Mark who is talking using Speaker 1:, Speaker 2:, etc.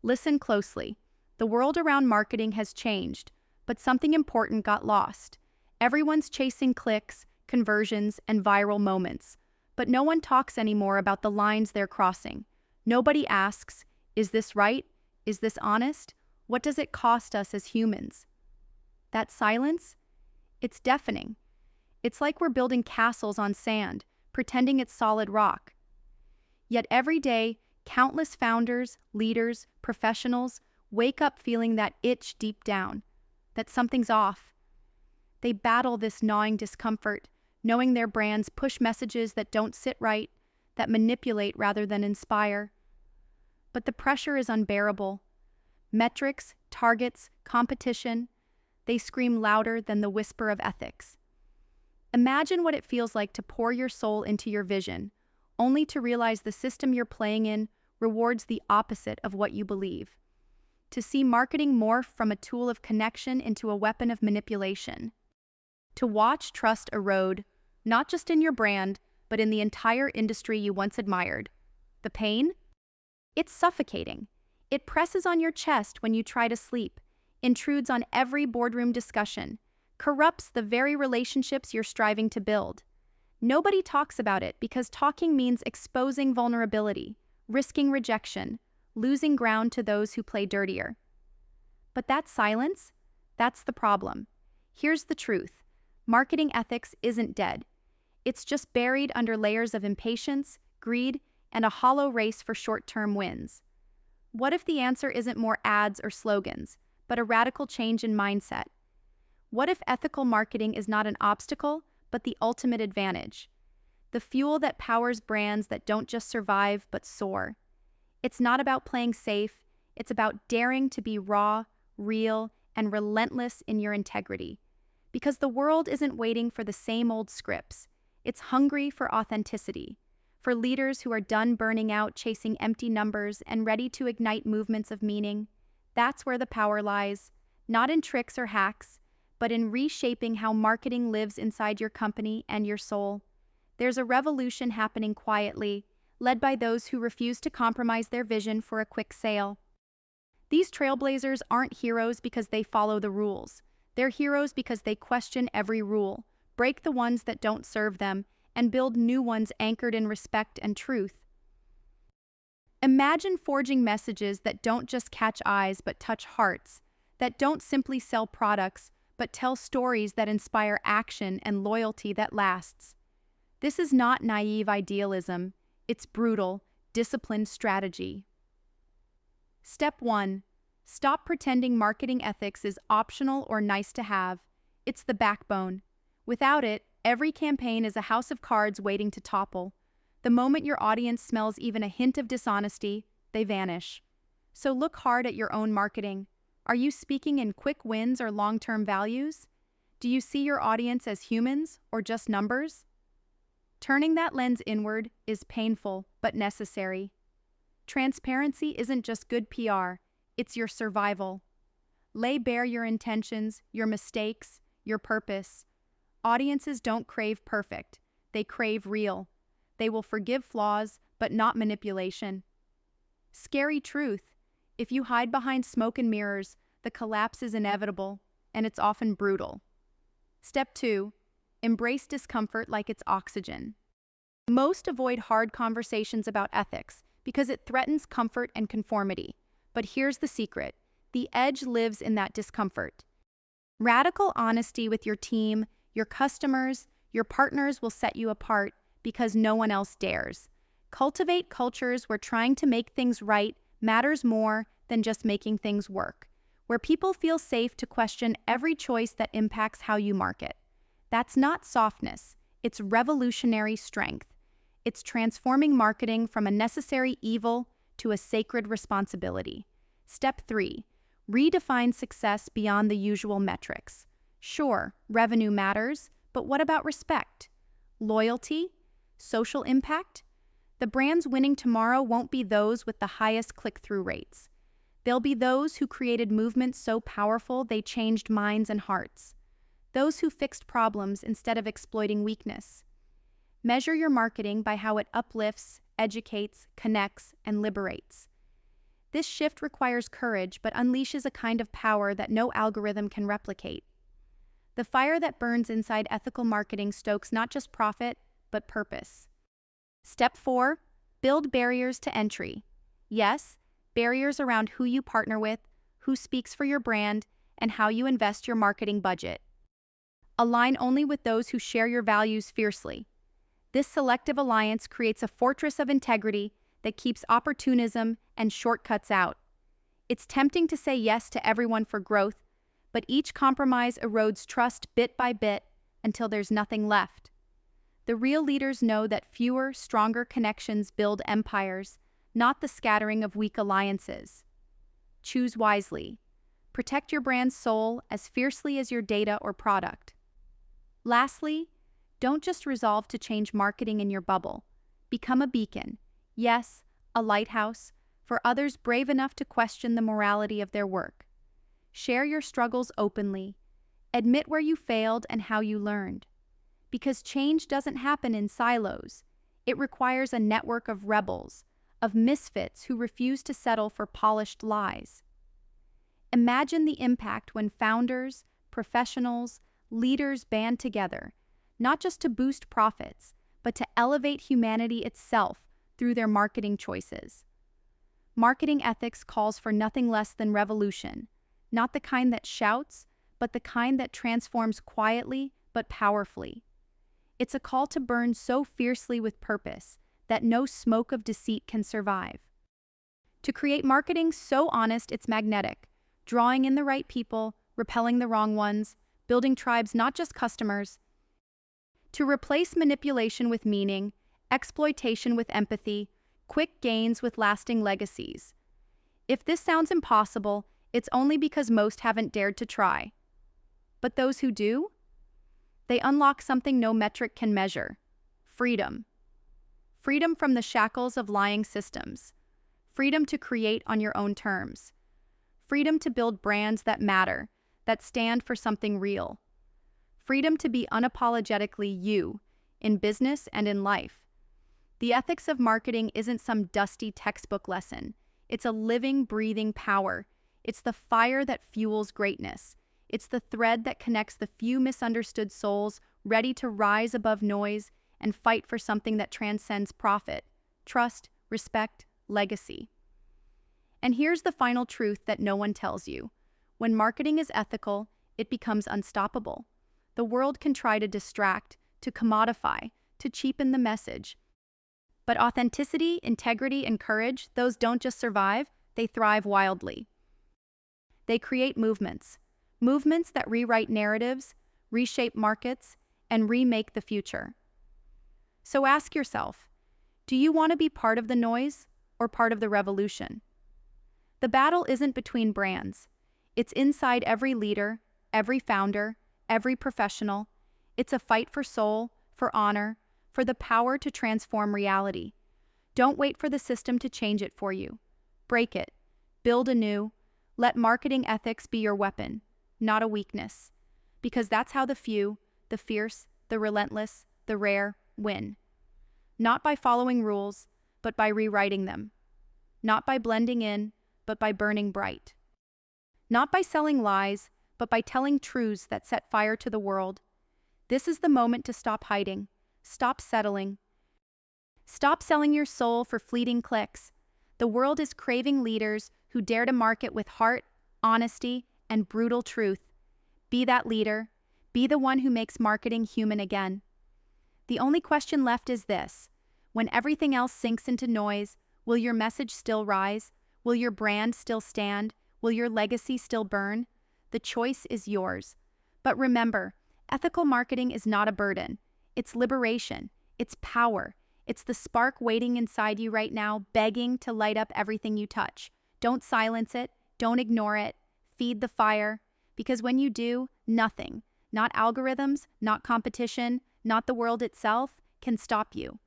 Speaker 1: Listen closely. The world around marketing has changed, but something important got lost. Everyone's chasing clicks, conversions, and viral moments, but no one talks anymore about the lines they're crossing. Nobody asks, is this right? Is this honest? What does it cost us as humans? That silence? It's deafening. It's like we're building castles on sand, pretending it's solid rock. Yet every day, countless founders, leaders, professionals wake up feeling that itch deep down, that something's off. They battle this gnawing discomfort, knowing their brands push messages that don't sit right, that manipulate rather than inspire. But the pressure is unbearable. Metrics, targets, competition, they scream louder than the whisper of ethics. Imagine what it feels like to pour your soul into your vision, only to realize the system you're playing in rewards the opposite of what you believe. To see marketing morph from a tool of connection into a weapon of manipulation. To watch trust erode, not just in your brand, but in the entire industry you once admired. The pain? It's suffocating. It presses on your chest when you try to sleep, intrudes on every boardroom discussion, corrupts the very relationships you're striving to build. Nobody talks about it because talking means exposing vulnerability, risking rejection, losing ground to those who play dirtier. But that silence, that's the problem. Here's the truth. Marketing ethics isn't dead. It's just buried under layers of impatience, greed, and a hollow race for short-term wins. What if the answer isn't more ads or slogans, but a radical change in mindset? What if ethical marketing is not an obstacle, but the ultimate advantage? The fuel that powers brands that don't just survive, but soar. It's not about playing safe, it's about daring to be raw, real, and relentless in your integrity. Because the world isn't waiting for the same old scripts. It's hungry for authenticity, for leaders who are done burning out chasing empty numbers and ready to ignite movements of meaning. That's where the power lies, not in tricks or hacks, but in reshaping how marketing lives inside your company and your soul. There's a revolution happening quietly, led by those who refuse to compromise their vision for a quick sale. These trailblazers aren't heroes because they follow the rules. They're heroes because they question every rule, break the ones that don't serve them, and build new ones anchored in respect and truth. Imagine forging messages that don't just catch eyes but touch hearts, that don't simply sell products but tell stories that inspire action and loyalty that lasts. This is not naive idealism, it's brutal, disciplined strategy. Step 1. Stop pretending marketing ethics is optional or nice to have. It's the backbone. Without it, every campaign is a house of cards waiting to topple. The moment your audience smells even a hint of dishonesty, they vanish. So look hard at your own marketing. Are you speaking in quick wins or long-term values? Do you see your audience as humans or just numbers? Turning that lens inward is painful but necessary. Transparency isn't just good PR, it's your survival. Lay bare your intentions, your mistakes, your purpose. Audiences don't crave perfect, they crave real. They will forgive flaws, but not manipulation. Scary truth. If you hide behind smoke and mirrors, the collapse is inevitable, and it's often brutal. Step 2. Embrace discomfort like it's oxygen. Most avoid hard conversations about ethics because it threatens comfort and conformity. But here's the secret. The edge lives in that discomfort. Radical honesty with your team, your customers, your partners will set you apart because no one else dares. Cultivate cultures where trying to make things right matters more than just making things work, where people feel safe to question every choice that impacts how you market. That's not softness, it's revolutionary strength. It's transforming marketing from a necessary evil to a sacred responsibility. Step 3. Redefine success beyond the usual metrics. Sure, revenue matters, but what about respect? Loyalty? Social impact? The brands winning tomorrow won't be those with the highest click-through rates. They'll be those who created movements so powerful they changed minds and hearts. Those who fixed problems instead of exploiting weakness. Measure your marketing by how it uplifts, educates, connects, and liberates. This shift requires courage but unleashes a kind of power that no algorithm can replicate. The fire that burns inside ethical marketing stokes not just profit, but purpose. Step 4. Build barriers to entry. Yes, barriers around who you partner with, who speaks for your brand, and how you invest your marketing budget. Align only with those who share your values fiercely. This selective alliance creates a fortress of integrity that keeps opportunism and shortcuts out. It's tempting to say yes to everyone for growth, but each compromise erodes trust bit by bit until there's nothing left. The real leaders know that fewer, stronger connections build empires, not the scattering of weak alliances. Choose wisely. Protect your brand's soul as fiercely as your data or product. Lastly, don't just resolve to change marketing in your bubble. Become a beacon, yes, a lighthouse, for others brave enough to question the morality of their work. Share your struggles openly. Admit where you failed and how you learned. Because change doesn't happen in silos. It requires a network of rebels, of misfits who refuse to settle for polished lies. Imagine the impact when founders, professionals, leaders band together, not just to boost profits, but to elevate humanity itself through their marketing choices. Marketing ethics calls for nothing less than revolution, not the kind that shouts, but the kind that transforms quietly but powerfully. It's a call to burn so fiercely with purpose that no smoke of deceit can survive. To create marketing so honest it's magnetic, drawing in the right people, repelling the wrong ones, building tribes not just customers. To replace manipulation with meaning, exploitation with empathy, quick gains with lasting legacies. If this sounds impossible, it's only because most haven't dared to try. But those who do? They unlock something no metric can measure: freedom. Freedom from the shackles of lying systems. Freedom to create on your own terms. Freedom to build brands that matter, that stand for something real. Freedom to be unapologetically you, in business and in life. The ethics of marketing isn't some dusty textbook lesson. It's a living, breathing power. It's the fire that fuels greatness. It's the thread that connects the few misunderstood souls ready to rise above noise and fight for something that transcends profit, trust, respect, legacy. And here's the final truth that no one tells you. When marketing is ethical, it becomes unstoppable. The world can try to distract, to commodify, to cheapen the message. But authenticity, integrity, and courage, those don't just survive, they thrive wildly. They create movements. Movements that rewrite narratives, reshape markets, and remake the future. So ask yourself, do you want to be part of the noise or part of the revolution? The battle isn't between brands. It's inside every leader, every founder, every professional. It's a fight for soul, for honor, for the power to transform reality. Don't wait for the system to change it for you. Break it. Build anew. Let marketing ethics be your weapon, not a weakness. Because that's how the few, the fierce, the relentless, the rare, win. Not by following rules, but by rewriting them. Not by blending in, but by burning bright. Not by selling lies, but by telling truths that set fire to the world. This is the moment to stop hiding. Stop settling. Stop selling your soul for fleeting clicks. The world is craving leaders who dare to market with heart, honesty, and brutal truth. Be that leader. Be the one who makes marketing human again. The only question left is this: when everything else sinks into noise, will your message still rise? Will your brand still stand? Will your legacy still burn? The choice is yours. But remember, ethical marketing is not a burden. It's liberation. It's power. It's the spark waiting inside you right now, begging to light up everything you touch. Don't silence it. Don't ignore it. Feed the fire. Because when you do, nothing, not algorithms, not competition, not the world itself, can stop you.